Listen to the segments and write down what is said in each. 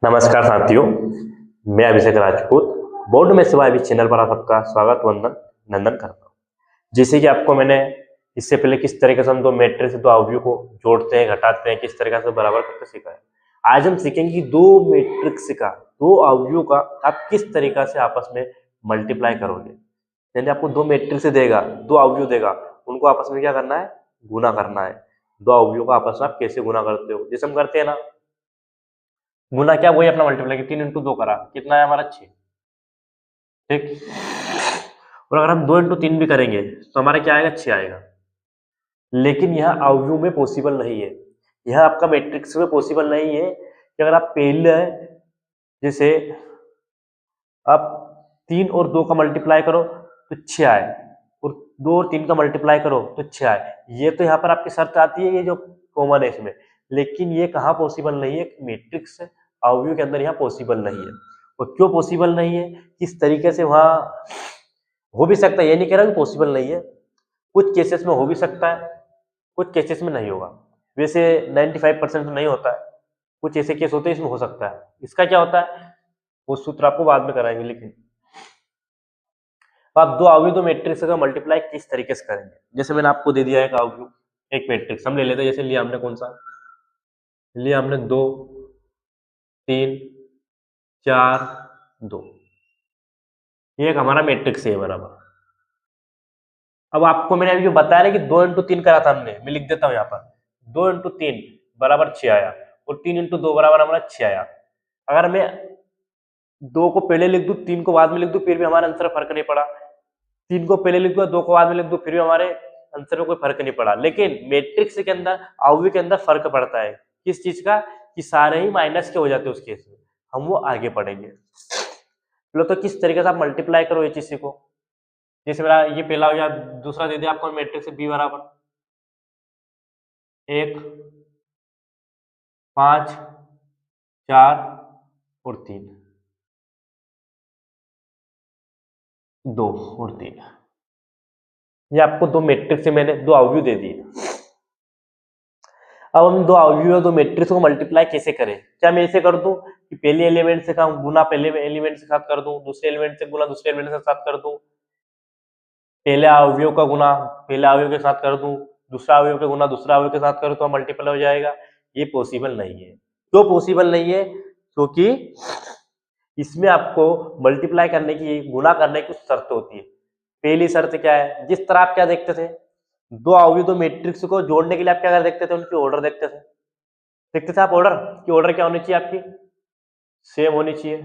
नमस्कार साथियों, मैं अभिषेक राजपूत बोर्ड में सिवाय भी चैनल पर आप सबका स्वागत वंदन नंदन करता हूँ। जैसे कि आपको मैंने इससे पहले किस तरीके से हम दो मैट्रिक्स दो अवयव को जोड़ते हैं, घटाते हैं, किस तरीके से बराबर करके सीखा है। आज हम सीखेंगे कि दो मैट्रिक्स का, दो अवयव का आप किस तरीका से आपस में मल्टीप्लाई करोगे। यानी आपको दो मैट्रिक्स देगा, दो अवयव देगा, उनको आपस में क्या करना है, गुना करना है। दो अवयव को आपस में आप कैसे गुना करते हो, जैसे हम करते हैं ना, गुना क्या, वही अपना मल्टीप्लाई, 3 × 2 करा, कितना है हमारा 6। ठीक। और अगर हम 2 × 3 भी करेंगे तो हमारा क्या आएगा, 6 आएगा। लेकिन यह अवयव में पॉसिबल नहीं है, यह आपका मैट्रिक्स में पॉसिबल नहीं है कि अगर आप पहले जैसे आप 3 और 2 का मल्टीप्लाई करो तो 6 आए, और 2 और 3 का मल्टीप्लाई करो तो 6 आए। ये तो यहाँ पर आपकी शर्त आती है, ये जो कॉमन है इसमें, लेकिन ये कहाँ पॉसिबल नहीं है, मैट्रिक्स अवयव के अंदर यहाँ पॉसिबल नहीं है। और क्यों पॉसिबल नहीं है, किस तरीके से वहाँ हो भी सकता है, ये नहीं कह रहा कि पॉसिबल नहीं है, कुछ केसेस में हो भी सकता है, कुछ केसेस में नहीं होगा। वैसे 95% तो नहीं होता है, कुछ ऐसे केस होते हैं इसमें हो सकता है। इसका क्या होता है वो सूत्र आपको बाद में कराएंगे। लेकिन तो आप दो अवयव, दो मैट्रिक्स का मल्टीप्लाई किस तरीके से करेंगे। जैसे मैंने आपको दे दिया है एक अवयव, एक मैट्रिक्स हम ले लेते हैं। जैसे लिया हमने कौन सा लिया, हमने 2 3 4 2, ये एक हमारा मैट्रिक्स है बराबर। अब आपको मैंने अभी जो बताया ना कि 2 × 3 करा था हमने, मैं लिख देता हूँ यहाँ पर, 2 × 3 बराबर 6 आया, और 3 × 2 बराबर हमारा 6 आया। अगर मैं 2 को पहले लिख दूं, 3 को बाद में लिख दूं, फिर भी हमारे आंसर फर्क नहीं पड़ा। 3 को पहले लिख दूं, 2 को बाद में लिख दूं, फिर भी हमारे आंसर में कोई फर्क नहीं पड़ा। लेकिन मैट्रिक्स के अंदर, अवयव के अंदर फर्क पड़ता है। किस चीज का, कि सारे ही माइनस के हो जाते हैं उस केस में, हम वो आगे पढ़ेंगे। चलो, तो किस तरीके से आप मल्टीप्लाई करो ये चीज को। जैसे मेरा ये पहला हो गया, दूसरा दे दिया आपको मैट्रिक्स बी बराबर 1 5 4 और 3, 2 और 3, ये आपको दो मैट्रिक्स से मैंने दो अवयव दे दिए। अब हम दो अवयव, दो मैट्रिक्स को मल्टीप्लाई कैसे करें। क्या मैं ऐसे कर दूं कि पहले एलिमेंट से गुना पहले एलिमेंट से साथ कर दूं, दूसरे एलिमेंट से गुना दूसरे एलिमेंट से साथ कर दूं, पहले अवयव का गुना पहले अवयव के साथ कर दूं, दूसरा अवयव का गुना दूसरा अवयव के साथ करूं तो मल्टीप्लाई हो जाएगा। ये पॉसिबल नहीं है। क्यों पॉसिबल नहीं है, क्योंकि इसमें आपको मल्टीप्लाई करने की, गुना करने की शर्त होती है। पहली शर्त क्या है, जिस तरह आप क्या देखते थे, दो अवयव दो मैट्रिक्स को जोड़ने के लिए आप क्या देखते थे, उनकी ऑर्डर देखते थे आप, ऑर्डर की ऑर्डर क्या होनी चाहिए आपकी, सेम होनी चाहिए।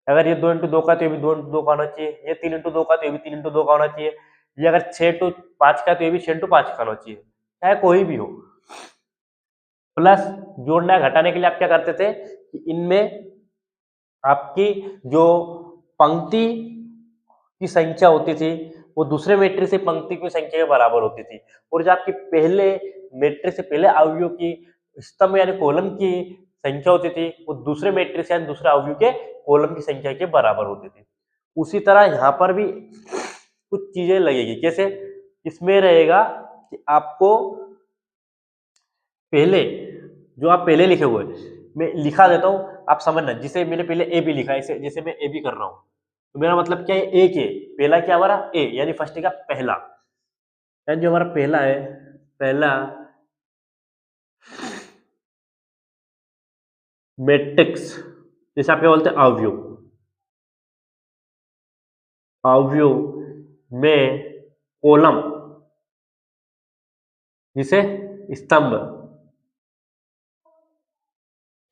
अगर ये 2 × 2 का तो ये भी 2 × 2 का होना चाहिए, ये 3 × 2 का तो ये भी 3 × 2 का होना चाहिए, ये अगर 6 × 5 का तो ये भी 6 × 5 का होना चाहिए, चाहे कोई भी हो। प्लस जोड़ना घटाने के लिए आप क्या करते थे कि इनमें आपकी जो पंक्ति की संख्या होती थी वो दूसरे मैट्रिक्स से पंक्ति की संख्या के बराबर होती थी, और जो आपकी पहले मैट्रिक्स से पहले अवयव की स्तंभ यानी कॉलम की संख्या होती थी वो दूसरे मैट्रिक्स यानी दूसरे अवयव के कॉलम की संख्या के बराबर होती थी। उसी तरह यहाँ पर भी कुछ चीजें लगेगी। कैसे, इसमें रहेगा कि आपको पहले, जो आप पहले लिखे हुए, मैं लिखा देता हूँ आप समझना। जिसे मैंने पहले ए बी लिखा है, जैसे मैं ए बी कर रहा हूँ, तो मेरा मतलब क्या है, ए के पहला क्या हमारा ए, यानी फर्स्ट का पहला, यानी जो हमारा पहला है, पहला मैट्रिक्स, जैसे आप क्या बोलते हैं अवयव, अवयव में कॉलम, जिसे स्तंभ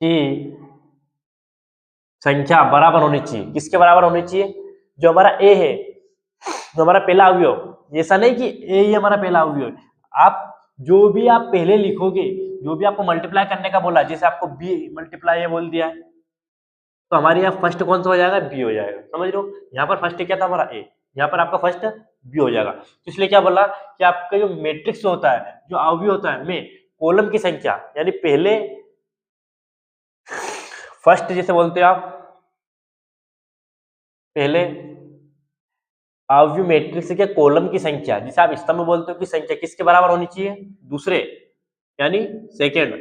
की संख्या बराबर होनी चाहिए। किसके बराबर होनी चाहिए, जो हमारा ए है, जो हमारा पहला अवयव। ऐसा नहीं कि ए ही हमारा पहला अवयव है, आप जो भी आप पहले लिखोगे, जो भी आपको मल्टीप्लाई करने का बोला, जैसे आपको बी मल्टीप्लाई ये बोल दिया है, तो हमारे यहाँ फर्स्ट कौन सा हो जाएगा, बी हो जाएगा। समझ रहे हो, यहाँ पर फर्स्ट क्या था हमारा ए, यहाँ पर आपका फर्स्ट बी हो जाएगा। तो इसलिए क्या बोला कि आपका जो मैट्रिक्स होता है, जो अवयव होता है, में कॉलम की संख्या, यानी पहले फर्स्ट जैसे बोलते हैं आप, पहले अवयव मैट्रिक्स के कॉलम की संख्या, जिसे आप स्तंभ बोलते हो, की संख्या किसके बराबर होनी चाहिए, दूसरे यानी सेकेंड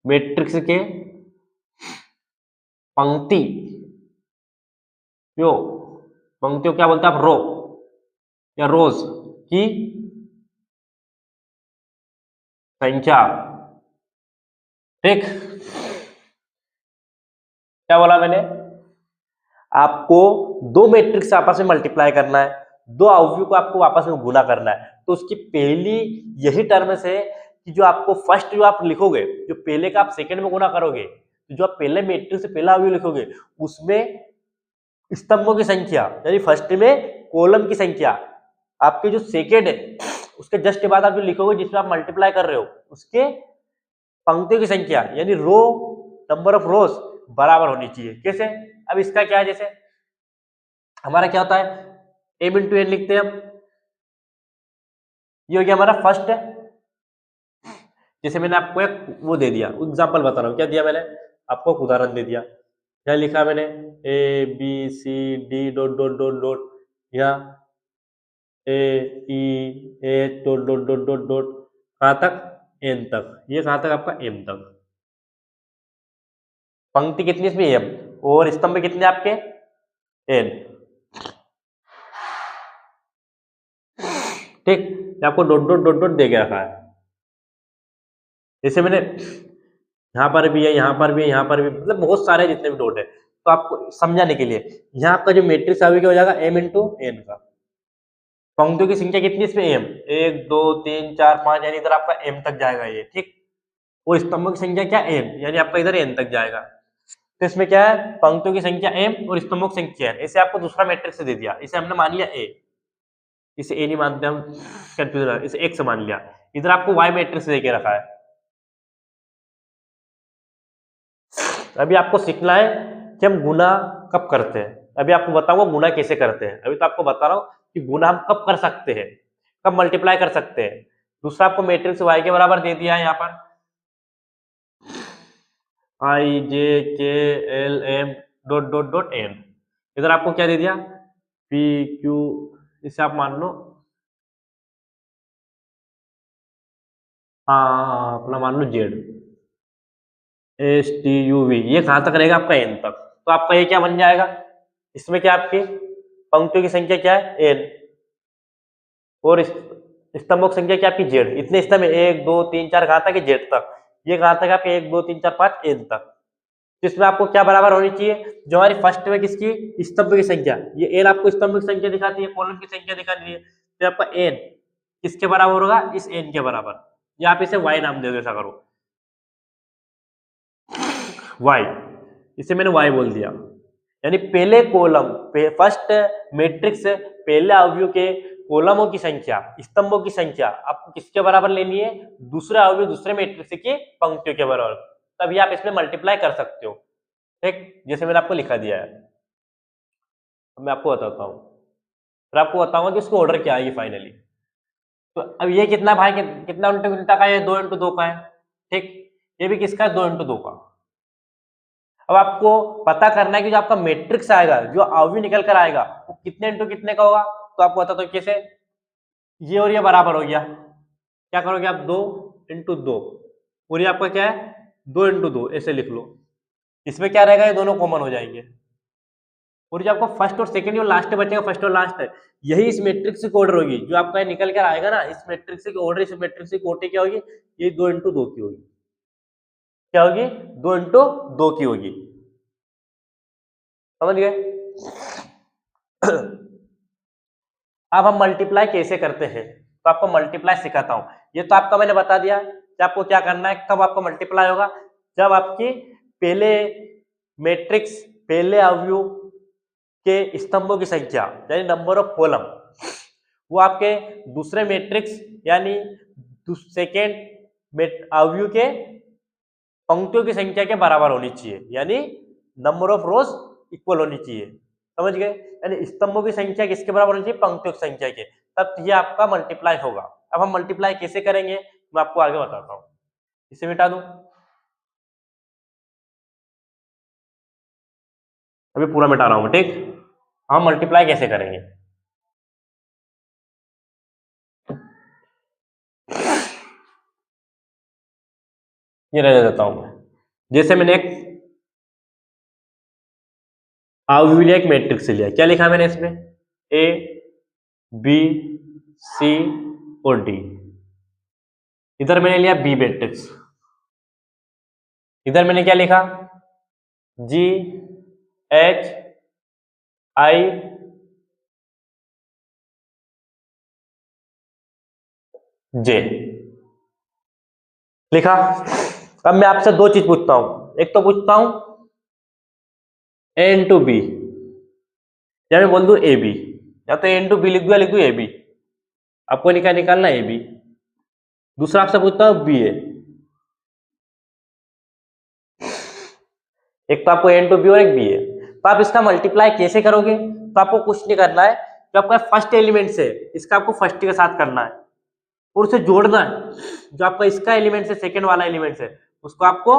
मैट्रिक्स के पंक्ति यो पंक्तियों क्या बोलते हैं आप, रो या रोज की संख्या। ठीक, क्या बोला मैंने, आपको दो मैट्रिक्स आपस में मल्टीप्लाई करना है, दो अवयव को आपको आपस में गुना करना है, तो उसकी पहली यही टर्म्स है कि जो आपको फर्स्ट जो आप लिखोगे, जो पहले का आप सेकंड में गुना करोगे, तो जो आप पहले मैट्रिक्स से पहला अवयव लिखोगे उसमें स्तंभों की संख्या यानी फर्स्ट में कॉलम की संख्या, आपके जो सेकेंड है उसके जस्ट बाद आप जो लिखोगे जिसमें आप मल्टीप्लाई कर रहे हो उसके पंक्तियों की संख्या यानी रो नंबर ऑफ रोज बराबर होनी चाहिए। कैसे, अब इसका क्या है, जैसे हमारा क्या होता है m इंटू एन लिखते हैं हम, ये हो गया हमारा फर्स्ट है। जैसे मैंने आपको एक वो दे दिया, एग्जांपल बता रहा हूँ, क्या दिया मैंने आपको, एक उदाहरण दे दिया, क्या लिखा मैंने A B C D dot dot dot dot, या A E H dot dot dot dot dot, कहाँ तक, एन तक, ये कहाँ तक आपका एम तक। पंक्ति कितनी इसमें एम, और स्तंभ कितने आपके एन। ठीक, आपको डॉट डॉट डॉट डॉट दे के रखा है, जैसे मैंने यहाँ पर भी है, यहाँ पर भी है, यहाँ पर भी, मतलब बहुत सारे जितने भी डॉट है, तो आपको समझाने के लिए यहाँ आपका जो मैट्रिक्स आगे क्या हो जाएगा एम इंटू एन का, पंक्तियों की संख्या कितनी इसमें एम, एक दो तीन चार पांच, यानी इधर आपका एम तक जाएगा ये। ठीक, और स्तंभों की संख्या क्या एन, यानी आपका इधर एन तक जाएगा। तो इसमें क्या है, पंक्तियों की संख्या एम और स्तंभों की संख्या है। इसे आपको दूसरा मैट्रिक्स दे दिया, इसे हमने मान लिया ए, इसे ए नहीं मानते हम, कंफ्यूजन, इसे एक्स मान लिया। इधर आपको वाई मैट्रिक्स दे के रखा है। अभी आपको सीखना है कि हम गुना कब करते हैं। अभी आपको बताऊंगा गुना कैसे करते हैं। अभी तो आपको बता रहा हूं कि गुना हम कब कर सकते हैं, कब मल्टीप्लाई कर सकते हैं। दूसरा आपको मैट्रिक्स वाई के बराबर दे दिया है यहाँ पर, I J K L M dot dot dot N. इधर आपको क्या दे दिया, पी क्यू, इसे आप मान लो अपना मान लो Z, S T U V, ये कहां तक रहेगा आपका एन तक। तो आपका ये क्या बन जाएगा, इसमें क्या आपकी पंक्तियों की संख्या क्या है एन, और स्तंभों की संख्या क्या आपकी जेड। इतने स्तंभ एक दो तीन चार कहां तक है, जेड तक। ये कहां तक आपके एक दो तीन चार पांच एन तक। तो इसमें आपको क्या बराबर होनी चाहिए, जो हमारी फर्स्ट में किसकी स्तंभ की संख्या, ये एन आपको स्तंभ की संख्या दिखाती है, कॉलम की संख्या दिखाती है, तो आपका एन किसके बराबर होगा, इस एन के बराबर, या आप इसे वाई नाम दे दो, ऐसा करो वाई, इसे मैंने वाई बोल दिया। यानी पहले कॉलम फर्स्ट मैट्रिक्स पहले अवयव के कॉलमों की संख्या स्तंभों की संख्या आपको किसके बराबर लेनी है, दूसरे अवयव दूसरे मैट्रिक्स की पंक्तियों के बराबर, तभी आप इसमें मल्टीप्लाई कर सकते हो। ठीक, जैसे मैंने आपको लिखा दिया है, अब मैं आपको बताता हूँ, फिर आपको बताऊंगा कि उसको ऑर्डर क्या आएगी फाइनली। तो अब ये कितना भाई कितना इंटू का है, दो इंटू दो का है। ठीक, ये भी किसका है, दो इंटू दो का। अब आपको पता करना है कि जो आपका मैट्रिक्स आएगा, जो अवयव निकल कर आएगा, वो कितने इंटू कितने का होगा। तो आपको बताता हूँ कैसे, ये और ये बराबर हो गया, क्या करोगे आप, दो इंटू दो, और ये आपका क्या है, दो इंटू दो, ऐसे लिख लो। इसमें क्या रहेगा, ये दोनों कॉमन हो जाएंगे, और जो आपको फर्स्ट और सेकंड और लास्ट बचेगा, फर्स्ट और लास्ट है, यही इस मैट्रिक्स की ऑर्डर होगी। जो आपका निकल कर आएगा ना, इस मैट्रिक्स की ऑर्डर, इस मैट्रिक्स की कोटि क्या होगी, ये दो इंटू दो की होगी। क्या होगी, दो इंटू दो की होगी। समझ गए। अब हम मल्टीप्लाई कैसे करते हैं, तो आपको मल्टीप्लाई सिखाता हूं। ये तो आपका मैंने बता दिया कि आपको क्या करना है, कब आपका मल्टीप्लाई होगा, जब आपकी पहले मैट्रिक्स पहले अवयव के स्तंभों की संख्या यानी नंबर ऑफ कॉलम, वो आपके दूसरे मैट्रिक्स यानी सेकेंड अवयव के पंक्तियों की संख्या के बराबर होनी चाहिए, यानी नंबर ऑफ रोज इक्वल होनी चाहिए। समझ गए, यानी स्तंभों की संख्या किसके बराबर होनी चाहिए, पंक्तियों की संख्या के, तब ये आपका मल्टीप्लाई होगा। अब हम मल्टीप्लाई कैसे करेंगे मैं आपको आगे बताता हूँ। इसे मिटा दूं, अभी पूरा मिटा रहा हूं। ठीक, हम मल्टीप्लाई कैसे करेंगे, ये रहने देता हूं मैं। जैसे मैंने एक अवयवी एक मैट्रिक्स लिया, क्या लिखा मैंने इसमें, ए बी सी और डी। इधर मैंने लिया बी मैट्रिक्स, इधर मैंने क्या लिखा, जी एच आई जे लिखा। अब मैं आपसे दो चीज पूछता हूं, एक तो पूछता हूं ए इंटू बी, या मैं बोल दूं ए बी, या तो ए इंटू बी लिख दूं या लिख दूं ए बी, आपको निकालना ए बी। दूसरा आपसे पूछता हूं बी ए, एक तो आपको ए इंटू बी और एक बी ए। तो आप इसका मल्टीप्लाई कैसे करोगे, तो आपको कुछ नहीं करना है, जो आपका फर्स्ट एलिमेंट है इसका आपको फर्स्ट के साथ करना है और उसे जोड़ना है। जो आपका इसका एलिमेंट है, सेकेंड वाला एलिमेंट है, उसको आपको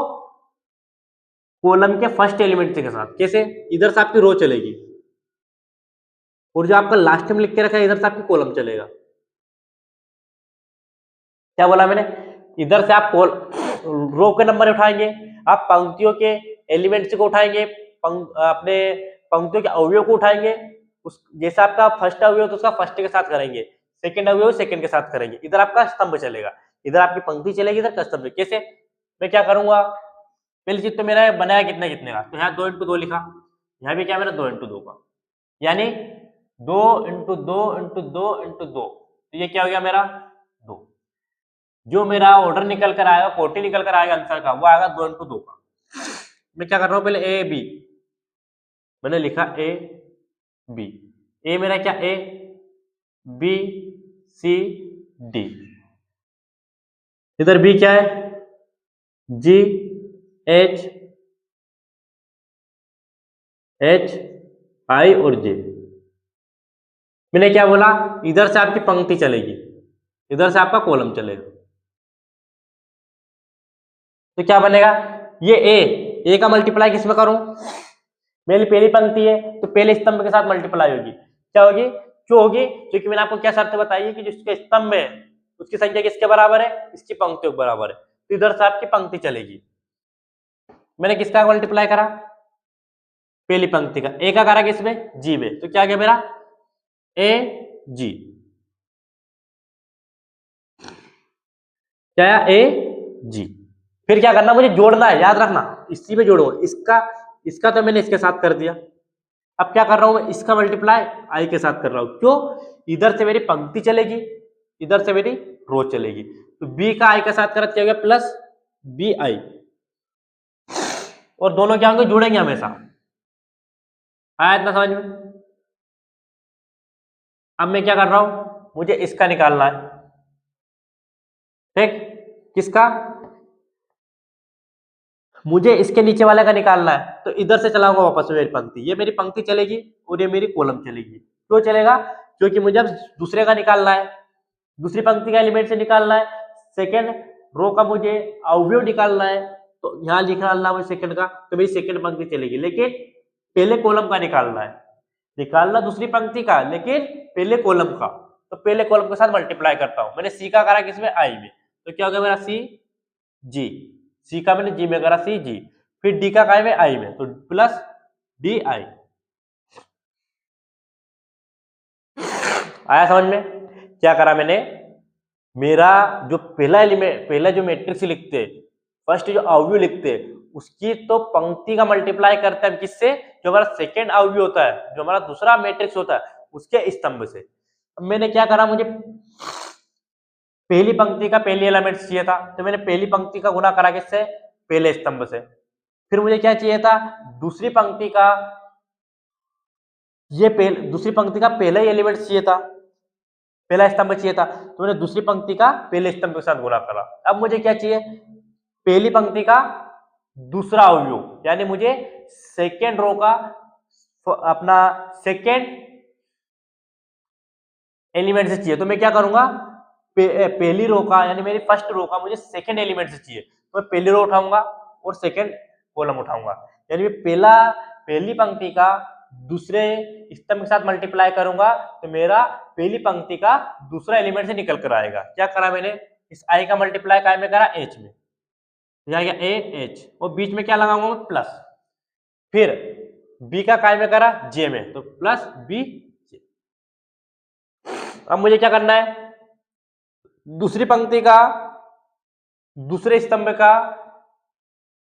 कॉलम के फर्स्ट एलिमेंट के साथ, कैसे, इधर से आपकी रो चलेगी और जो आपका लास्ट में लिख के रखा है इधर से आपकी कॉलम चलेगा। क्या बोला मैंने, इधर से आप रो के नंबर उठाएंगे, आप पंक्तियों के एलिमेंट्स को उठाएंगे, अपने पंक्तियों के अवयव को उठाएंगे, उस जैसे आपका फर्स्ट अवयव तो उसका फर्स्ट के साथ करेंगे, सेकंड अवयव सेकंड के साथ करेंगे, इधर आपका स्तंभ चलेगा, इधर आपकी पंक्ति चलेगी, इधर का स्तंभ। कैसे, मैं क्या करूंगा, पहली चीज तो मेरा बनाया कितने कितने का, तो यहाँ 2 इंटू 2 लिखा, यहाँ भी क्या मेरा 2 इंटू 2 का, यानी 2 इंटू 2 इंटू 2 इंटू 2, तो ये क्या हो गया मेरा 2। जो मेरा ऑर्डर निकल कर आएगा, कोटि निकल कर आएगा आंसर का, वो आएगा 2 इंटू 2 का। मैं क्या कर रहा हूं, पहले ए बी मैंने लिखा, ए बी, ए मेरा क्या, ए बी सी डी, इधर बी क्या है, जी एच एच आई और जे। मैंने क्या बोला, इधर से आपकी पंक्ति चलेगी, इधर से आपका कॉलम चलेगा, तो क्या बनेगा, ये ए का मल्टीप्लाई किसमें करूं, मेरी पहली पंक्ति है तो पहले स्तंभ के साथ मल्टीप्लाई होगी, क्या होगी, क्यों होगी, क्योंकि मैंने आपको क्या शर्त बताई है कि जिसके स्तंभ है उसकी संख्या किसके बराबर है, इसकी पंक्तियों के बराबर है, तो इधर से आपकी पंक्ति चलेगी। मैंने किसका मल्टीप्लाई करा, पहली पंक्ति का, ए का करा किसमें, जी में, तो क्या गया मेरा ए जी, क्या ए जी। फिर क्या करना, मुझे जोड़ना है, याद रखना, इसी में जोड़ो, इसका तो मैंने इसके साथ कर दिया, अब क्या कर रहा हूं मैं, इसका मल्टीप्लाई आई के साथ कर रहा हूं, क्यों, इधर से मेरी पंक्ति चलेगी, इधर से मेरी रो चलेगी, तो बी का आई के साथ करा, क्या हो गया, प्लस बी आई, और दोनों क्या होंगे, जुड़ेंगे हमेशा। आया इतना समझ में। अब मैं क्या कर रहा हूं, मुझे इसका निकालना है, ठीक, किसका, मुझे इसके नीचे वाले का निकालना है, तो इधर से चलाऊंगा वापस मेरी पंक्ति, ये मेरी पंक्ति चलेगी और ये मेरी कॉलम चलेगी। क्यों चलेगा, क्योंकि मुझे अब दूसरे का निकालना है, दूसरी पंक्ति का एलिमेंट से निकालना है, सेकेंड रो का मुझे अवयव निकालना है, तो यहाँ निकालना मुझे सेकंड का, तो मेरी सेकंड पंक्ति चलेगी, लेकिन पहले कॉलम का निकालना है, निकालना दूसरी पंक्ति का, लेकिन पहले कॉलम का, तो पहले कॉलम के साथ मल्टीप्लाई करता हूं। मैंने सी का करा किसमें, आई में, तो क्या हो गया मेरा सी जी, सी का मैंने जी में करा सी जी, फिर डी का काय में आई में, तो प्लस डी आई। आया समझ में, क्या करा मैंने, मेरा जो पहला एलिमेंट, पहला जो मैट्रिक्स लिखते हैं, फर्स्ट जो अवयव लिखते हैं, उसकी तो पंक्ति का मल्टीप्लाई करते हैं किससे, जो हमारा सेकेंड अवयव होता है, जो हमारा दूसरा मैट्रिक्स होता है, उसके स्तंभ से। अब मैंने क्या करा, मुझे पहली पंक्ति का पहली एलिमेंट चाहिए था, तो मैंने पहली पंक्ति का गुना करा किससे, पहले स्तंभ से। फिर मुझे क्या चाहिए था, दूसरी पंक्ति का, ये दूसरी पंक्ति का पहला ही एलिमेंट चाहिए था, पहला स्तंभ चाहिए था, तो मैंने दूसरी पंक्ति का पहले स्तंभ के साथ गुणा करा। अब मुझे क्या चाहिए, पहली पंक्ति का दूसरा अवयव, यानी मुझे सेकेंड रो का अपना सेकेंड एलिमेंट से चाहिए, तो मैं क्या करूंगा, पहली रो का, यानी मेरी फर्स्ट रो का मुझे सेकेंड एलिमेंट से चाहिए, तो मैं पहली रो उठाऊंगा और सेकेंड कॉलम उठाऊंगा, यानी पहली पंक्ति का दूसरे स्तंभ के साथ मल्टीप्लाई करूंगा, तो मेरा पहली पंक्ति का दूसरा एलिमेंट से निकल कर आएगा। क्या करा मैंने, इस आई का मल्टीप्लाई काय में करा, एच में, जाएगा ए एच, और बीच में क्या लगाऊंगा मैं, प्लस। फिर बी का काय में करा, जे में, तो प्लस बी जे। अब मुझे क्या करना है, दूसरी पंक्ति का दूसरे स्तंभ का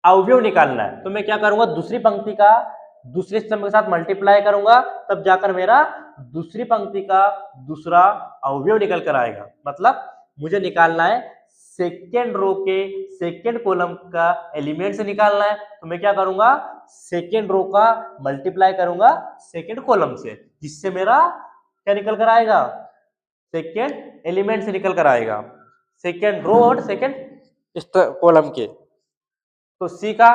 अवयव निकालना है। तो मैं क्या करूंगा, दूसरी पंक्ति का दूसरे स्तंभ के साथ मल्टीप्लाई करूंगा, तब जाकर मेरा दूसरी पंक्ति का दूसरा अवयव निकल कर आएगा। मतलब मुझे निकालना है सेकेंड रो के सेकेंड कॉलम का एलिमेंट से निकालना है। तो मैं क्या करूंगा, सेकेंड रो का मल्टीप्लाई करूंगा सेकेंड कॉलम से, जिससे मेरा क्या निकल कर आएगा, सेकेंड एलिमेंट से निकल कर आएगा, सेकेंड रो और सेकेंड कॉलम के। तो सी का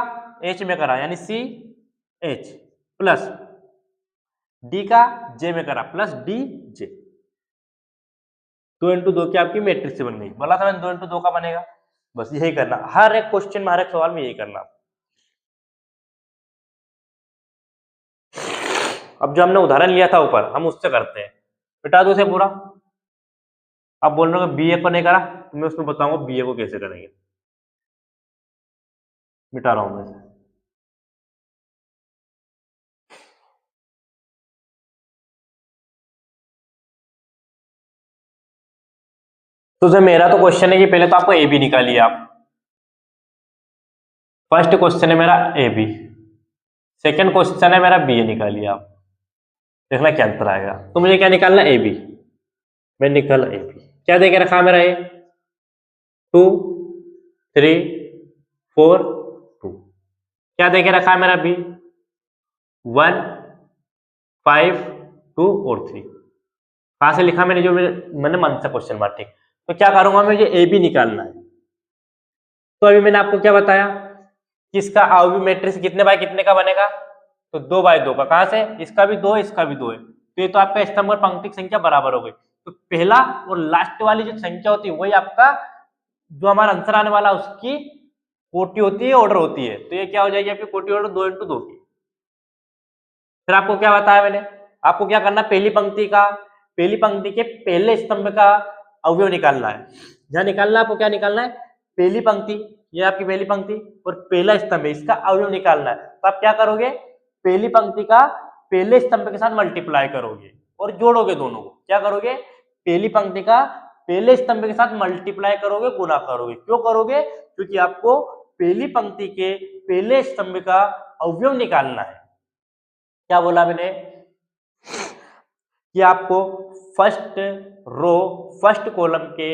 एच में करा यानी सी एच, प्लस डी का जे में करा प्लस डी जे। 2 इंटू 2 की आपकी मैट्रिक्स बन गई। बोला था मैंने 2 इंटू 2 का बनेगा। बस यही करना, हर एक क्वेश्चन में, हर एक सवाल में यही करना। अब जो हमने उदाहरण लिया था ऊपर, हम उससे करते हैं। मिटा दो से पूरा। अब बोल रहे हो बी ए को नहीं करा, तो मैं उसमें बताऊंगा बी ए को कैसे करेंगे। मिटा रहा हूं मैं। तो जो मेरा तो क्वेश्चन है कि पहले तो आपको ए बी निकालिए आप। फर्स्ट क्वेश्चन है मेरा ए बी, सेकेंड क्वेश्चन है मेरा बी ए, निकालिए आप, देखना क्या अंतर आएगा। तो मुझे क्या निकालना, ए बी। मैं निकाल ए बी, क्या देके रखा मेरा ए, 2 3 4 2। क्या देके रखा है मेरा बी, 1 5 2 और 3। कहां से लिखा मैंने, जो मैंने मन से क्वेश्चन मार्क, ठीक। तो क्या करूंगा, मुझे ए बी निकालना है। तो अभी मैंने आपको क्या बताया कि इसका अवयव मैट्रिक्स कितने बाय कितने का बनेगा, तो 2 बाय 2 का। कहां से, इसका भी 2 इसका भी 2 है, तो ये तो आपका स्तंभ और पंक्ति की संख्या बराबर हो गई। तो पहला और लास्ट वाली जो संख्या होती है वही आपका जो हमारा आंसर आने वाला उसकी कोटि होती है, ऑर्डर होती है। तो ये क्या हो जाएगी आपकी कोटि ऑर्डर 2 इंटू 2 की। फिर आपको क्या बताया मैंने, आपको क्या करना, पहली पंक्ति के पहले स्तंभ का अवयव निकालना है। जहां निकालना है आपको, क्या निकालना है, पहली पंक्ति, ये आपकी पहली पंक्ति और पहला स्तंभ है, इसका अवयव निकालना है। तो आप क्या करोगे, पहली पंक्ति का पहले स्तंभ के साथ मल्टीप्लाई करोगे और जोड़ोगे दोनों को। क्या करोगे, पहली पंक्ति का पहले स्तंभ के साथ मल्टीप्लाई करोगे, गुना करोगे। क्यों करोगे, क्योंकि आपको पहली पंक्ति के पहले स्तंभ का अवयव निकालना है। क्या बोला मैंने कि आपको फर्स्ट रो फर्स्ट कॉलम के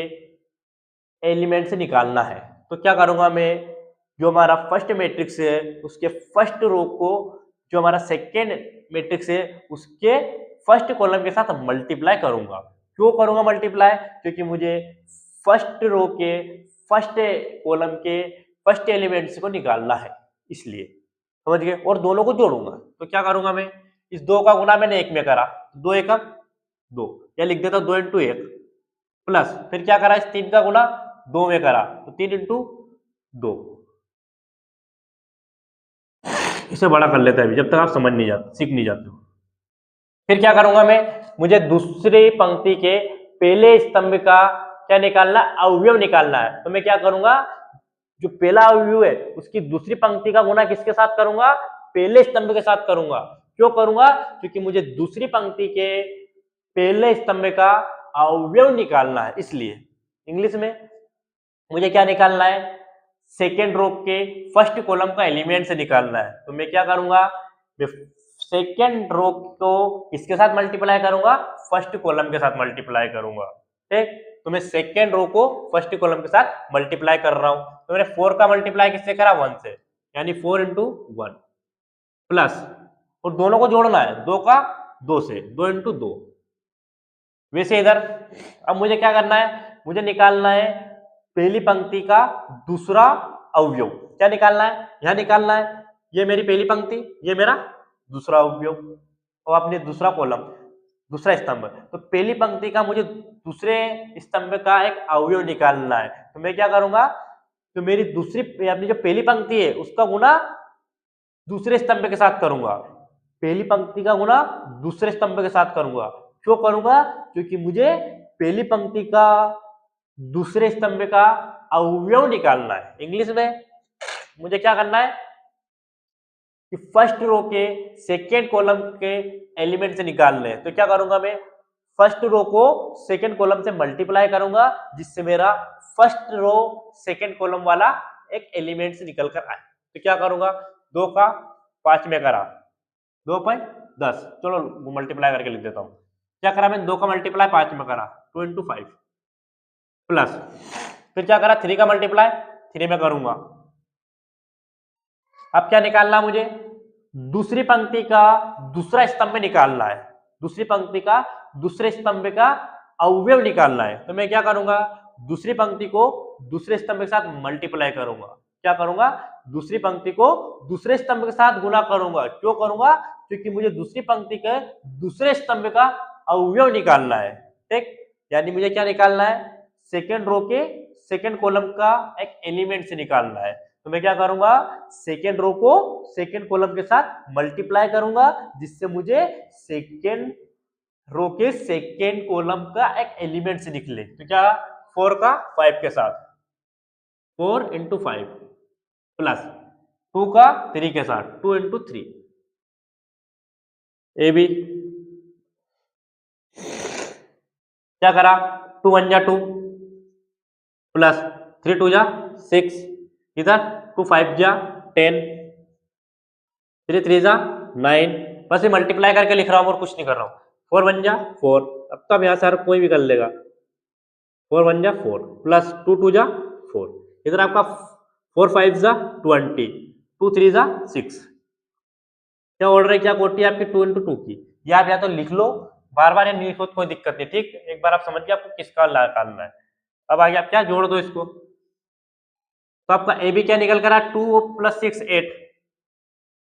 एलिमेंट से निकालना है। तो क्या करूंगा मैं, जो हमारा फर्स्ट मैट्रिक्स है उसके फर्स्ट रो को जो हमारा सेकेंड मैट्रिक्स है उसके फर्स्ट कॉलम के साथ मल्टीप्लाई करूंगा। क्यों करूंगा मल्टीप्लाई, क्योंकि मुझे फर्स्ट रो के फर्स्ट कॉलम के फर्स्ट एलिमेंट्स को निकालना है, इसलिए। समझ गए। और दोनों को जोड़ूंगा। तो क्या करूंगा मैं, इस 2 का गुना मैंने 1 में करा, 2 एकम 2, या लिख देता 2 इंटू 1, प्लस फिर क्या करा, इस 3 का गुना 2 में करा, तो 3 इंटू 2। इसे बड़ा कर लेते हैं अभी, जब तक आप समझ नहीं जाते, सीख नहीं जाते हो। फिर क्या करूंगा मैं, मुझे दूसरी पंक्ति के पहले स्तंभ का क्या निकालना, अवयव निकालना है। तो मैं क्या करूंगा, जो पहला अवयव है उसकी दूसरी पंक्ति का गुना किसके साथ करूंगा, पहले स्तंभ के साथ करूंगा। क्यों करूंगा, क्योंकि मुझे दूसरी पंक्ति के पहले स्तंभ का अवयव निकालना है, इसलिए। इंग्लिश में मुझे क्या निकालना है, सेकेंड रो के फर्स्ट कॉलम का एलिमेंट से निकालना है। तो मैं क्या करूंगा, मैं सेकेंड रो को किसके साथ मल्टीप्लाई करूंगा, फर्स्ट कॉलम के साथ मल्टीप्लाई करूंगा। ठीक, तो मैं सेकेंड रो को फर्स्ट कॉलम के साथ मल्टीप्लाई कर रहा हूं। तो मैंने 4 का मल्टीप्लाई किससे करा, 1 से, यानी 4 इंटू 1, प्लस, और दोनों को जोड़ना है, 2 का 2 से, 2 इंटू 2। वैसे इधर अब मुझे क्या करना है, मुझे निकालना है पहली पंक्ति का दूसरा अवयव। क्या निकालना है, यहां निकालना है, ये मेरी पहली पंक्ति, ये मेरा दूसरा अवयव, और अपने दूसरा कॉलम, दूसरा स्तंभ। तो पहली पंक्ति का मुझे दूसरे स्तंभ का एक अवयव निकालना है। तो मैं क्या करूंगा, तो मेरी दूसरी अपनी जो पहली पंक्ति है उसका गुना दूसरे स्तंभ के साथ करूंगा, पहली पंक्ति का गुना दूसरे स्तंभ के साथ करूंगा। क्यों करूंगा, क्योंकि मुझे पहली पंक्ति का दूसरे स्तंभ का अवयव निकालना है। इंग्लिश में मुझे क्या करना है कि फर्स्ट रो के सेकेंड कॉलम के एलिमेंट से निकालने हैं। तो क्या करूंगा मैं, फर्स्ट रो को सेकेंड कॉलम से मल्टीप्लाई करूंगा जिससे मेरा फर्स्ट रो सेकेंड कॉलम वाला एक एलिमेंट से निकल कर आए। तो क्या करूंगा, 2 का 5 में करा, 2 पर 10, चलो मल्टीप्लाई करके लिख देता हूं। क्या करा मैंने, 2 का मल्टीप्लाई 5 में करा, 2 × 5 प्लस, फिर क्या करा 3 का मल्टीप्लाई 3 में करूंगा। अब क्या निकालना मुझे, दूसरी पंक्ति का दूसरा स्तंभ निकालना है, दूसरी पंक्ति का दूसरे स्तंभ का अवयव निकालना है। तो मैं क्या करूंगा, दूसरी पंक्ति को दूसरे स्तंभ के साथ मल्टीप्लाई करूंगा। क्या करूंगा, दूसरी पंक्ति को दूसरे स्तंभ के साथ गुना करूंगा। क्यों करूंगा, क्योंकि मुझे दूसरी पंक्ति के दूसरे स्तंभ का अवयव निकालना है। ठीक, यानी मुझे क्या निकालना है, सेकेंड रो के सेकेंड कॉलम का एक एलिमेंट से निकालना है। तो मैं क्या करूंगा, सेकेंड रो को सेकेंड कॉलम के साथ मल्टीप्लाई करूंगा जिससे मुझे सेकेंड रो के सेकेंड कॉलम का एक एलिमेंट से निकले। तो क्या, 4 का 5 के साथ, 4 × 5 प्लस 2 का 3 के साथ, 2 × 3 ए बी। क्या करा, 2 × 1 = 2 प्लस 3 × 2 = 6, इधर 2 × 5 = 10, 3 × 3 = 9। बस ये मल्टीप्लाई करके लिख रहा हूं और कुछ नहीं कर रहा हूं। 4 × 1 = 4, अब तो यहां से हर कोई भी कर लेगा। 4 × 1 = 4 प्लस 2 × 2 = 4, इधर आपका 4 × 5 = 20, 2 × 3 = 6। क्या ऑर्डर है, क्या कोटी आपकी 2 × 2 की। ये आप या तो लिख लो, बार बार ये नहीं लिखो तो कोई दिक्कत नहीं। ठीक, एक बार आप समझ गए आपको किसका निकालना है। अब आगे आप क्या जोड़ दो इसको, तो आपका ए बी क्या निकल कर रहा, 2 + 6 8,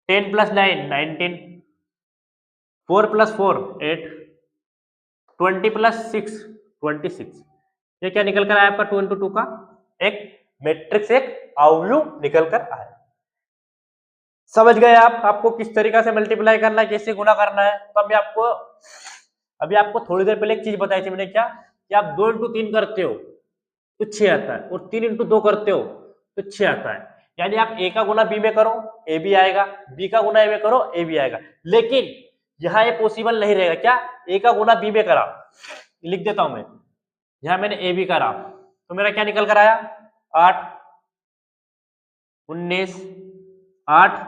10 + 9 19, 4 + 4 8, 20 + 6 26। ये क्या निकल कर आया आपका 2 × 2 का एक मैट्रिक्स, एक अवयव निकल कर आया। समझ गए आप, आपको किस तरीका से मल्टीप्लाई करना है, कैसे गुना करना है। तो अभी आपको थोड़ी देर पहले एक चीज बताई थी मैंने, क्या कि आप 2 × 3 करते हो तो 6 आता है, और 3 × 2 करते हो तो 6 आता है। यानी आप ए का गुना बी में करो, ए बी आएगा, बी का गुना ए में करो, ए बी आएगा। लेकिन यहां ये पॉसिबल नहीं रहेगा। क्या, ए का गुना बी में करा, लिख देता हूं मैं, यहां मैंने ए बी करा तो मेरा क्या निकल कर आया, 8 19 8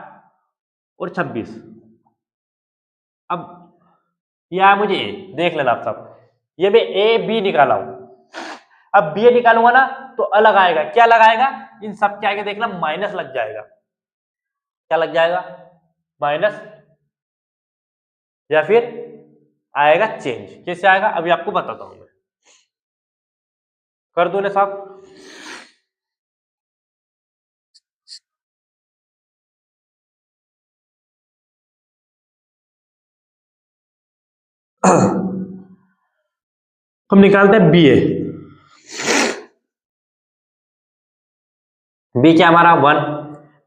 और 26। अब यह मुझे देख लेना आप सब, ये मैं ए बी निकाला हूं। अब बी निकालूंगा ना तो अलग आएगा। क्या अलग आएगा, इन सब के आगे देखना माइनस लग जाएगा। क्या लग जाएगा, माइनस, या फिर आएगा चेंज। कैसे आएगा अभी आपको बताता हूं मैं, कर दो ना साहब। हम निकालते हैं बी ए, बी क्या हमारा 1,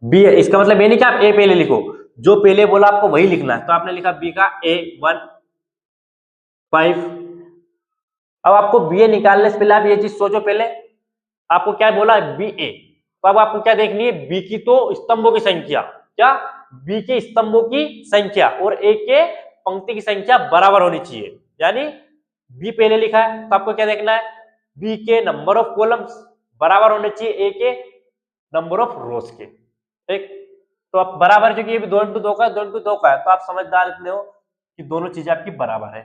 बी है, इसका मतलब ये नहीं कि आप ए पहले लिखो, जो पहले बोला आपको वही लिखना है। तो आपने लिखा बी का ए 1 5। अब आपको बी ए निकालने से पहले आप ये चीज सोचो, पहले आपको क्या बोला, बी ए। तो अब आपको क्या देखनी है, बी की तो स्तंभों की संख्या, क्या, बी के स्तंभों की संख्या और ए के पंक्ति की संख्या बराबर होनी चाहिए। यानी बी पहले लिखा है तो आपको क्या देखना है, बी के नंबर ऑफ कॉलम्स बराबर होने चाहिए ए के नंबर ऑफ रोज के। ठीक, तो आप बराबर, क्योंकि ये भी 2 × 2 का है, 2 × 2 का है, तो आप समझदार इतने हो कि दोनों चीजें आपकी बराबर है।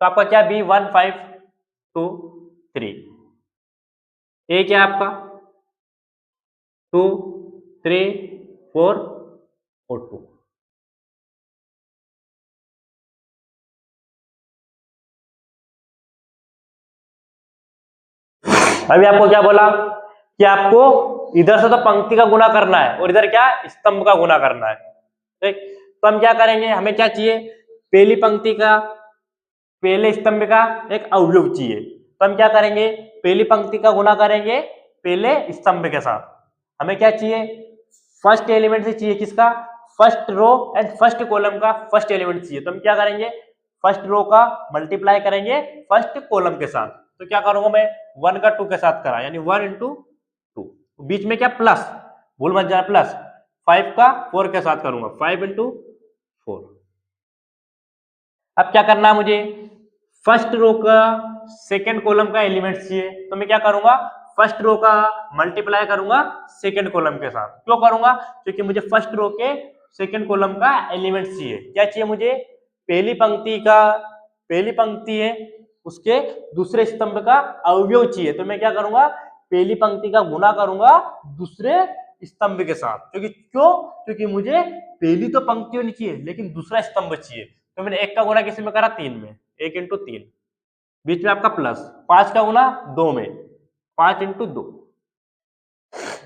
तो आपका क्या, बी 1 5 2 3, ए क्या आपका 2 3 4 और 2। अभी आपको क्या बोला कि आपको इधर से तो पंक्ति का गुना करना है और इधर क्या, स्तंभ का गुना करना है। ठीक, तो हम क्या करेंगे, हमें क्या चाहिए, पहली पंक्ति का पहले स्तंभ का एक अवयव चाहिए। तो हम क्या करेंगे, पहली पंक्ति का गुना करेंगे पहले स्तंभ के साथ। हमें क्या चाहिए, फर्स्ट एलिमेंट से चाहिए, किसका, first row and first column का फर्स्ट एलिमेंट चाहिए। तो हम क्या करेंगे, फर्स्ट रो का मल्टीप्लाई करेंगे फर्स्ट कॉलम के साथ। तो क्या करूंगा मैं, 1 का 2 के साथ करा, यानी 1 × 2, बीच में क्या प्लस, भूल मत जाना, प्लस 5 का 4 के साथ करूंगा, 5 इंटू 4। अब क्या करना है मुझे, फर्स्ट रो का सेकेंड कॉलम का एलिमेंट्स चाहिए, तो मैं क्या करूंगा, फर्स्ट रो का मल्टीप्लाई करूंगा सेकेंड कॉलम के साथ। क्यों करूंगा, क्योंकि मुझे फर्स्ट रो के सेकेंड कॉलम का एलिमेंट्स चाहिए। क्या चाहिए मुझे, पहली पंक्ति है उसके दूसरे स्तंभ का अवयव चाहिए, तो मैं क्या करूंगा, पहली पंक्ति का गुना करूंगा दूसरे स्तंभ के साथ। क्योंकि मुझे पहली तो पंक्ति होनी चाहिए लेकिन दूसरा स्तंभ चाहिए, तो मैंने 1 का गुना किसी में करा 3 में, 1 इंटू 3, बीच में आपका प्लस, 5 का गुना 2 में, 5 इंटू 2।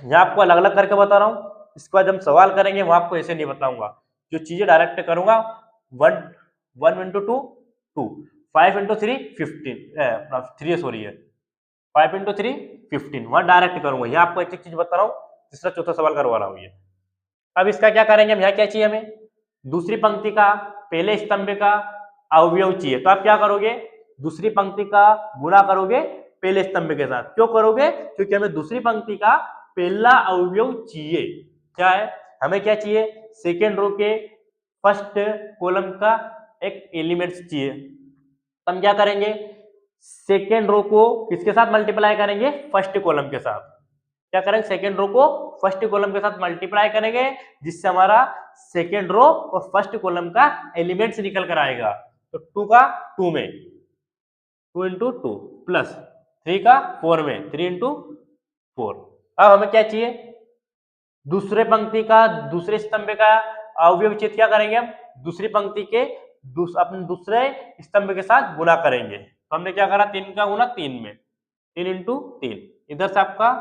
यहां आपको अलग अलग करके बता रहा हूं, इसके बाद हम सवाल करेंगे वहां आपको ऐसे नहीं बताऊंगा, जो चीजें डायरेक्ट करूंगा। 1 इंटू 2 2, 5 इंटू 3 15, 3 सॉरी है, 5 इंटू 3 15, वहां डायरेक्ट करूंगा। यहाँ आपको एक एक चीज बता रहा हूँ, तीसरा चौथा सवाल करवा रहा हूँ ये। अब इसका क्या करेंगे हम, यहाँ क्या चाहिए हमें, दूसरी पंक्ति का पहले स्तंभ का अवयव चाहिए, तो आप क्या करोगे, दूसरी पंक्ति का गुणा करोगे पहले स्तंभ के साथ। क्यों करोगे, क्योंकि हमें दूसरी पंक्ति का पहला अवयव चाहिए। क्या है, हमें क्या चाहिए, सेकेंड रो के फर्स्ट कॉलम का एक एलिमेंट्स चाहिए। हम क्या करेंगे, सेकेंड रो को किसके साथ मल्टीप्लाई करेंगे, फर्स्ट कॉलम के साथ। क्या करेंगे, सेकेंड रो को फर्स्ट कॉलम के साथ मल्टीप्लाई करेंगे, जिससे हमारा सेकेंड रो और फर्स्ट कॉलम का एलिमेंट्स निकल कर आएगा। तो 2 का 2 में, 2 इंटू 2, प्लस 3 का 4 में, 3 इंटू 4। अब हमें क्या चाहिए, दूसरे पंक्ति का दूसरे स्तंभ का अवयव चाहिए। क्या करेंगे हम, दूसरी पंक्ति के अपने दूसरे स्तंभ के साथ गुना करेंगे। तो हमने क्या करा, 3 का गुना 3 में, 3 इंटू 3, इधर से आपका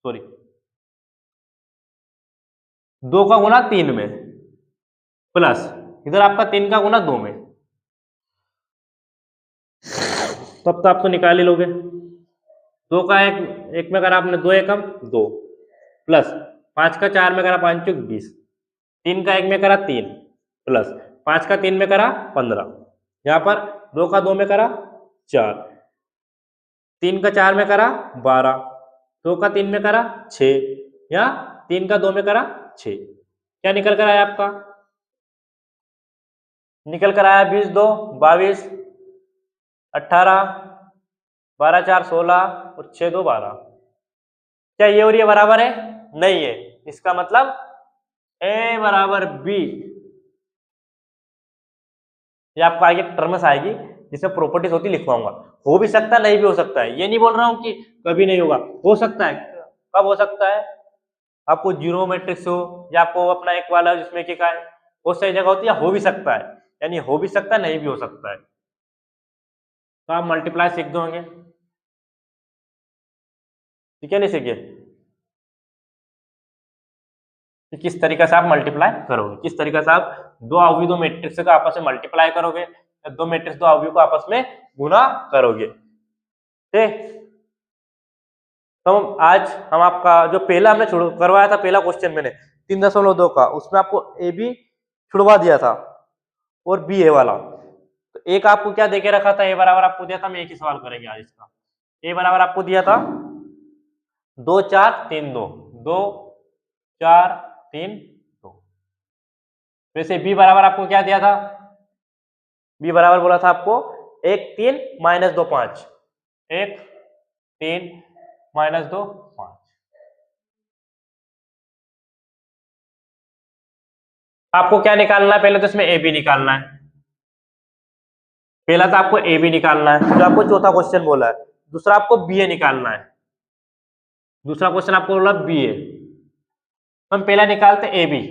सॉरी 2 का गुना 3 में, प्लस इधर आपका 3 का गुना 2 में। तब तो आप तो निकाल ही लोगे, 2 का एक में करा आपने 2 एकम 2, प्लस 5 का 4 में करा 5 चौक 20, 3 का 1 में करा 3, प्लस 5 का 3 में करा 15, यहाँ पर 2 का 2 में करा 4, 3 का 4 में करा 12, 2 का 3 में करा 6, या 3 का 2 में करा 6। क्या निकल कर आया आपका, निकल कर आया 20 2 22, 18, 12 4 16 और 6 2 12। क्या ये और ये बराबर है, नहीं है, इसका मतलब ए बराबर बी। ये आपको आगे टर्म्स आएगी जिसमें प्रॉपर्टीज होती लिखवाऊंगा। हो भी सकता है, नहीं भी हो सकता है, ये नहीं बोल रहा हूं कि कभी नहीं होगा, हो सकता है। कब हो सकता है, आपको जीरो मैट्रिक्स हो या आपको अपना एक वाला जिसमें कि का है, बहुत सारी जगह होती है, हो भी सकता है, यानी हो भी सकता है, नहीं भी हो सकता है। तो आप मल्टीप्लाई सीख दोगे, ठीक है, नहीं सीखे कि किस तरीके से आप मल्टीप्लाई करोगे, किस तरीके से आप दो अवयव दो मैट्रिक्स को आपस में मल्टीप्लाई करोगे, या दो मैट्रिक्स दो अवयव को आपस में गुणा करोगे। ठीक, तो आज हम आपका जो पहला हमने करवाया था, पहला क्वेश्चन मैंने 3.2 का, उसमें आपको ए बी छुड़वा दिया था और बी ए वाला। तो एक आपको क्या देके रखा था, ए बराबर आपको दिया था, मैं एक ही सवाल करेंगे आज इसका। ए बराबर आपको दिया था 2 4 3 2, 2 4 3 2। वैसे बी बराबर आपको क्या दिया था, बी बराबर बोला था आपको 1 3 -2 5, 1 3 -2 5। आपको क्या निकालना है, पहले तो इसमें ए बी निकालना है। पहला तो आपको ए बी निकालना है, जो आपको चौथा क्वेश्चन बोला है। दूसरा आपको बी ए निकालना है, दूसरा क्वेश्चन आपको बोला बी ए। हम पहला निकालते ए बी।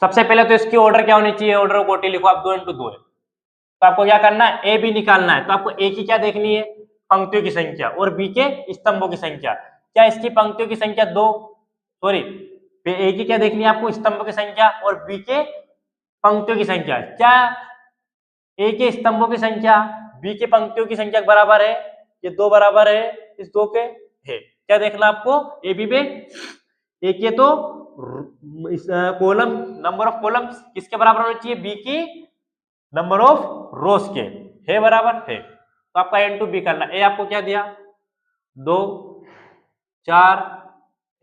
सबसे पहले तो इसकी ऑर्डर क्या होनी चाहिए, ऑर्डर कोटी लिखो आप, 2 इंटू 2 है। तो आपको क्या करना है, ए बी निकालना है। तो आपको ए की क्या देखनी है, पंक्तियों की संख्या, और बी के स्तंभों की संख्या। क्या इसकी पंक्तियों की संख्या 2, सॉरी ए की क्या देखनी है आपको, स्तंभ की संख्या, और बी के पंक्तियों की संख्या। क्या ए के स्तंभों की संख्या बी के पंक्तियों की संख्या बराबर है, ये 2 बराबर है इस 2 के है। क्या देखना आपको, ए बी पे ए के तो कॉलम नंबर ऑफ कॉलम्स किसके बराबर होना चाहिए, बी की नंबर ऑफ रोज के है बराबर है। तो आपका ए इंटू बी करना। ए आपको क्या दिया, 2 4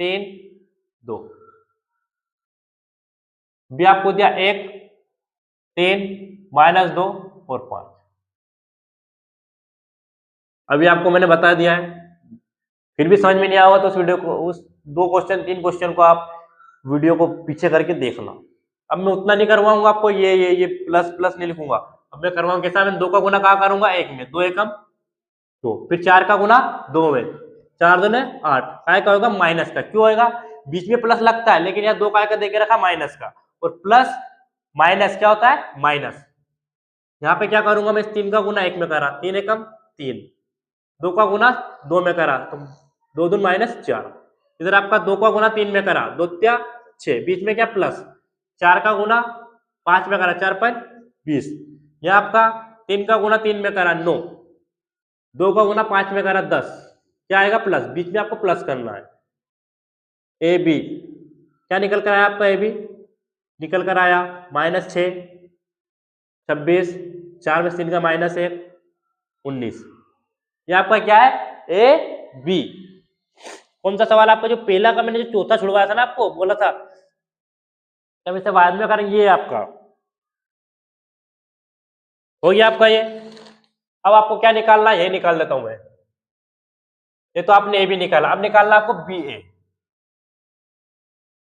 3 2। बी आपको दिया 1 3 -2 और 5। अभी आपको मैंने बता दिया है, फिर भी समझ में नहीं आया तो उस वीडियो को, उस 2 क्वेश्चन 3 क्वेश्चन को आप वीडियो को पीछे करके देखना। अब मैं उतना नहीं करवाऊंगा आपको, ये प्लस प्लस नहीं लिखूंगा। अब मैं करवाऊंगा कैसा, मैं 2 का गुना कहाँ करूंगा, 1 में, 2 एकम 2, फिर 4 का गुना 2 में, 4 दूने 8, काय का होगा माइनस का, क्यों होगा, बीच में प्लस लगता है लेकिन यहाँ 2 काय का देके रखा माइनस का, और प्लस माइनस क्या होता है माइनस। यहाँ पे क्या करूंगा मैं, 3 का गुना 1 में करा, 3 एकम 3, 2 का गुना 2 में करा तो 2 दून -4, इधर आपका 2 का गुना 3 में करा, 2 त्या 6, बीच में क्या प्लस, 4 का गुना 5 में करा, 4 5 20, यह आपका 3 का गुना 3 में करा 9, 2 का गुना 5 में करा 10, क्या आएगा प्लस, बीच में आपको प्लस करना है। ए बी क्या निकल कर आया आपका, ए बी निकल कर आया -6 26, 4 में 3 का -1 19, ये आपका क्या है ए बी। कौन सा सवाल आपका, जो पहला का मैंने जो चौथा छुड़वाया था ना, आपको बोला था तब इसे बाद में करेंगे, ये आपका हो गया आपका ये। अब आपको क्या निकालना है, ये निकाल देता हूं मैं, ये तो आपने ए बी निकाला, अब निकालना आपको बी ए।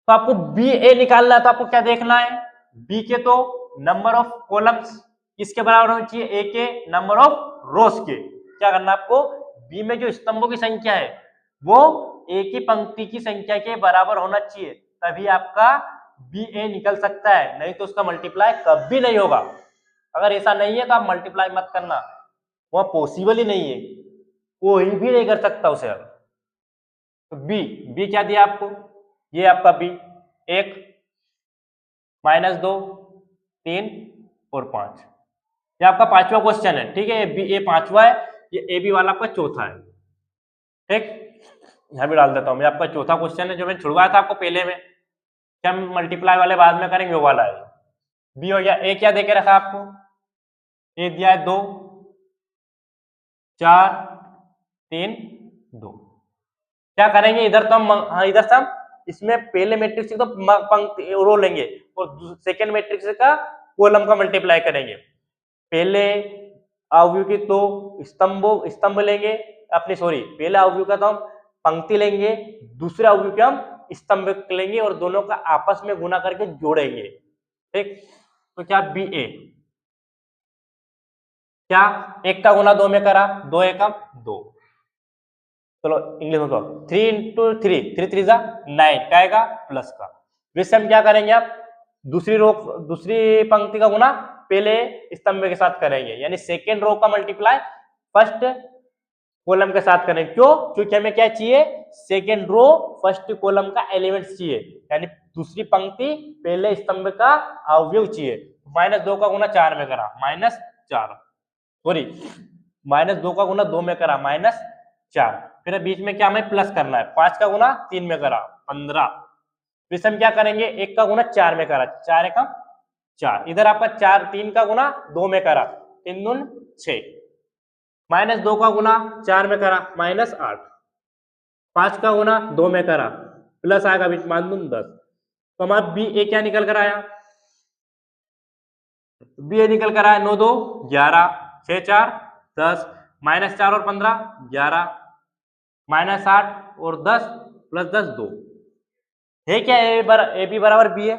तो आपको बी ए निकालना है तो आपको क्या देखना है, बी के तो नंबर ऑफ कॉलम्स किसके बराबर होना चाहिए, ए के नंबर ऑफ रोज के। क्या करना आपको, बी में जो स्तंभों की संख्या है वो ए की पंक्ति की संख्या के बराबर होना चाहिए, तभी आपका बी ए निकल सकता है, नहीं तो उसका मल्टीप्लाई कभी नहीं होगा। अगर ऐसा नहीं है तो आप मल्टीप्लाई मत करना, वह पॉसिबल ही नहीं है, कोई भी नहीं कर सकता उसे। तो बी बी क्या दिया आपको, ये आपका बी 1 -2 3 और 5, ये आपका 5वां क्वेश्चन है, ठीक है, ये बी ए 5वां है, ये ए बी वाला आपका चौथा है, ठीक। यहां भी डाल देता हूं मैं, आपका चौथा क्वेश्चन है जो मैंने छुड़वाया था आपको पहले में, क्या मल्टीप्लाई वाले बाद में करेंगे, वो वाला है। बी हो गया, ए क्या देके रखा आपको, ए दिया है 2 4 3 2, क्या करेंगे इधर तो हम, हाँ इधर से हम इसमें पहले मैट्रिक्स तो पंक्ति रो लेंगे और सेकंड मैट्रिक्स का कॉलम का मल्टीप्लाई करेंगे। पहले अवयव की तो स्तंभ लेंगे अपने, सॉरी पहले अवयव का तो हम पंक्ति लेंगे, दूसरे अवयव के हम स्तंभ लेंगे और दोनों का आपस में गुना करके जोड़ेंगे, ठीक। तो क्या बी ए, क्या 1 का गुना 2 में करा, 2 एकम 2, चलो इंग्लिश में तो 3 × 3 3 3 9 का आएगा प्लस का। वैसे हम क्या करेंगे, आप दूसरी पंक्ति का गुना पहले स्तंभ के साथ करेंगे, यानी सेकेंड रो का मल्टीप्लाई फर्स्ट कॉलम के साथ करेंगे। क्यों, क्योंकि हमें क्या चाहिए, सेकेंड रो फर्स्ट कॉलम का एलिमेंट चाहिए, यानी दूसरी पंक्ति पहले स्तंभ का अवयव चाहिए। -2 का गुना 4 में करा -4, सॉरी -2 का गुना 2 में करा -4, फिर बीच में क्या हमें प्लस करना है, 5 का गुना 3 में करा 15, फिर हम क्या करेंगे 1 का गुना 4 में करा 4 एकम 4, इधर आपका 4 3 का गुना 2 में करा 3 दून 6, -2 का गुना 4 में करा -8, 5 का गुना 2 में करा प्लस आएगा बीच मान दून 10। तो हमारा बी ए क्या निकल कर आया, बी ए निकल कर आया 9 2 11 6 4 10, -4 और 15 11, -8 और 10 + 10 2, है क्या ए बी बराबर बी है,